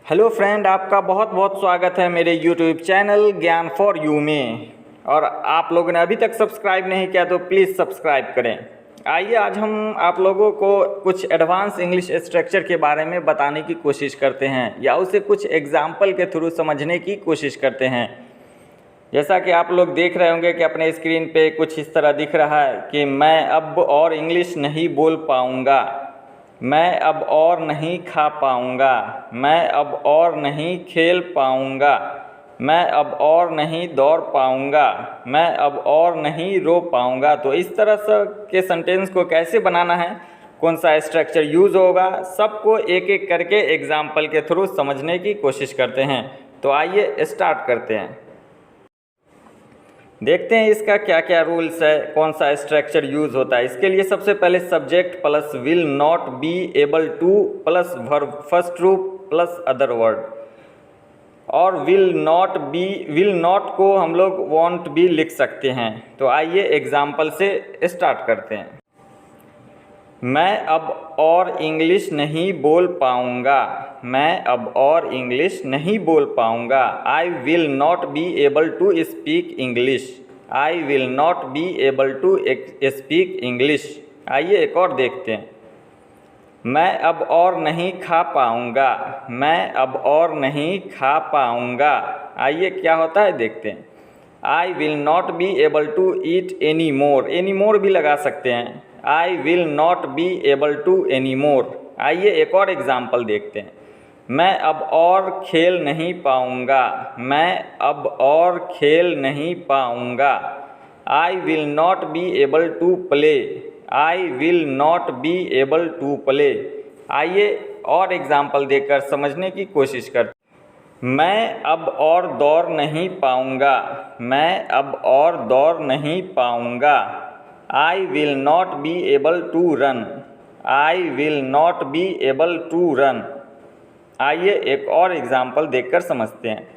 Hello friend, आपका बहुत बहुत स्वागत है मेरे यूट्यूब चैनल ज्ञान फॉर यू में। और आप लोगों ने अभी तक सब्सक्राइब नहीं किया तो प्लीज़ सब्सक्राइब करें। आइए आज हम आप लोगों को कुछ एडवांस इंग्लिश स्ट्रक्चर के बारे में बताने की कोशिश करते हैं या उसे कुछ एग्जाम्पल के थ्रू समझने की कोशिश करते हैं। जैसा कि आप लोग देख रहे होंगे कि अपने स्क्रीन पे कुछ इस तरह दिख रहा है कि मैं अब और इंग्लिश नहीं बोल पाऊँगा, मैं अब और नहीं खा पाऊँगा, मैं अब और नहीं खेल पाऊँगा, मैं अब और नहीं दौड़ पाऊँगा, मैं अब और नहीं रो पाऊँगा। तो इस तरह से के सेंटेंस को कैसे बनाना है, कौन सा स्ट्रक्चर यूज़ होगा, सबको एक एक करके एग्जाम्पल के थ्रू समझने की कोशिश करते हैं। तो आइए स्टार्ट करते हैं, देखते हैं इसका क्या क्या रूल्स है, कौन सा स्ट्रक्चर यूज़ होता है। इसके लिए सबसे पहले subject plus will not be able two plus verb first रूप प्लस अदर वर्ड, और विल नॉट को हम लोग वॉन्ट भी लिख सकते हैं। तो आइए एग्जाम्पल से स्टार्ट करते हैं। मैं अब और इंग्लिश नहीं बोल पाऊँगा, मैं अब और इंग्लिश नहीं बोल पाऊँगा। I will not be able to speak English, I will not be able to speak English. आइए एक और देखते हैं। मैं अब और नहीं खा पाऊँगा, मैं अब और नहीं खा पाऊँगा। आइए क्या होता है देखते हैं। I will not be able to eat any more भी लगा सकते हैं। I will not be able to any more. आइए एक और एग्जाम्पल देखते हैं। मैं अब और खेल नहीं पाऊँगा, मैं अब और खेल नहीं पाऊँगा। I will not be able to play, I will not be able to play. आइए और एग्जाम्पल देखकर समझने की कोशिश करते हैं। मैं अब और दौड़ नहीं पाऊँगा, मैं अब और दौड़ नहीं पाऊँगा। I will not be able to run, I will not be able to run. आइए एक और एग्जाम्पल देखकर समझते हैं।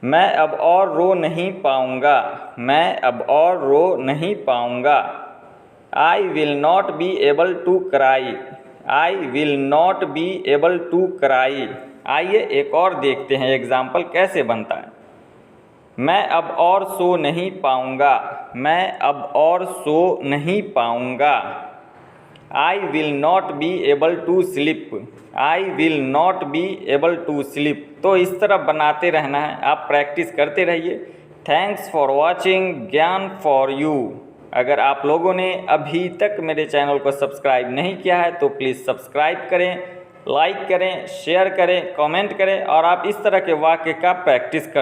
मैं अब और रो नहीं पाऊँगा, मैं अब और रो नहीं पाऊँगा। I will not be able to cry, I will not be able to cry. आइए एक और देखते हैं एग्जाम्पल कैसे बनता है। मैं अब और सो नहीं पाऊँगा, मैं अब और सो नहीं पाऊँगा। I will not be able to sleep, I will not be able to sleep. तो इस तरह बनाते रहना है, आप प्रैक्टिस करते रहिए। थैंक्स फॉर वॉचिंग ज्ञान फॉर यू। अगर आप लोगों ने अभी तक मेरे चैनल को सब्सक्राइब नहीं किया है तो प्लीज़ सब्सक्राइब करें, लाइक करें, शेयर करें, कमेंट करें और आप इस तरह के वाक्य का प्रैक्टिस करते